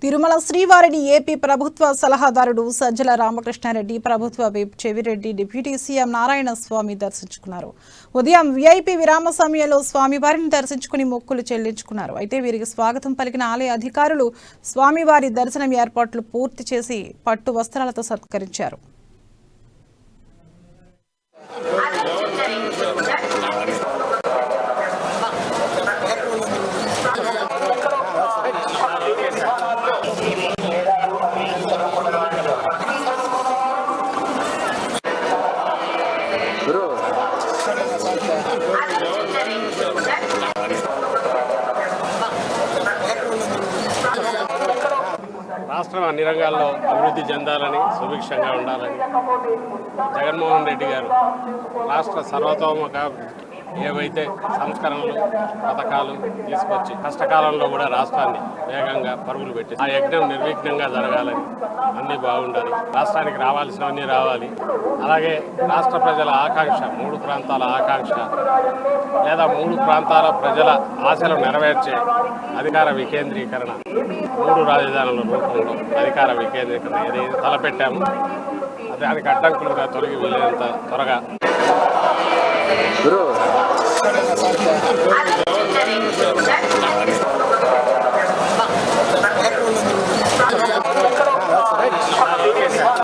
తిరుమల శ్రీవారిని ఏపీ ప్రభుత్వ సలహాదారుడు సజ్జల రామకృష్ణారెడ్డి, ప్రభుత్వ whip Chevireddy, deputy CM Narayana స్వామి దర్శించుకున్నారు. ఉదయం వీఐపీ విరామ సమయంలో స్వామివారిని దర్శించుకుని మొక్కులు చెల్లించుకున్నారు. అయితే వీరికి స్వాగతం పలికిన ఆలయ అధికారులు స్వామివారి దర్శనం ఏర్పాట్లు పూర్తి చేసి పట్టు వస్త్రాలతో సత్కరించారు. రాష్ట్రం అన్ని రంగాల్లో అభివృద్ధి చెందాలని, సుభిక్షంగా ఉండాలని జగన్మోహన్ రెడ్డి గారు రాష్ట్ర సర్వతోముఖ ఏవైతే సంస్కరణలు, పథకాలు తీసుకొచ్చి కష్టకాలంలో కూడా రాష్ట్రాన్ని వేగంగా పరుగులు పెట్టి ఆ యజ్ఞం నిర్విఘ్నంగా జరగాలని, అన్నీ బాగుండాలి, రాష్ట్రానికి రావాల్సినవన్నీ రావాలి. అలాగే రాష్ట్ర ప్రజల ఆకాంక్ష, 3 ప్రాంతాల ఆకాంక్ష లేదా 3 ప్రాంతాల ప్రజల ఆశలు నెరవేర్చే అధికార వికేంద్రీకరణ, 3 రాజధానుల రూపంలో అధికార వికేంద్రీకరణ ఏదైతే తలపెట్టామో దానికి అడ్డంకులుగా తొలగి వెళ్ళేంత త్వరగా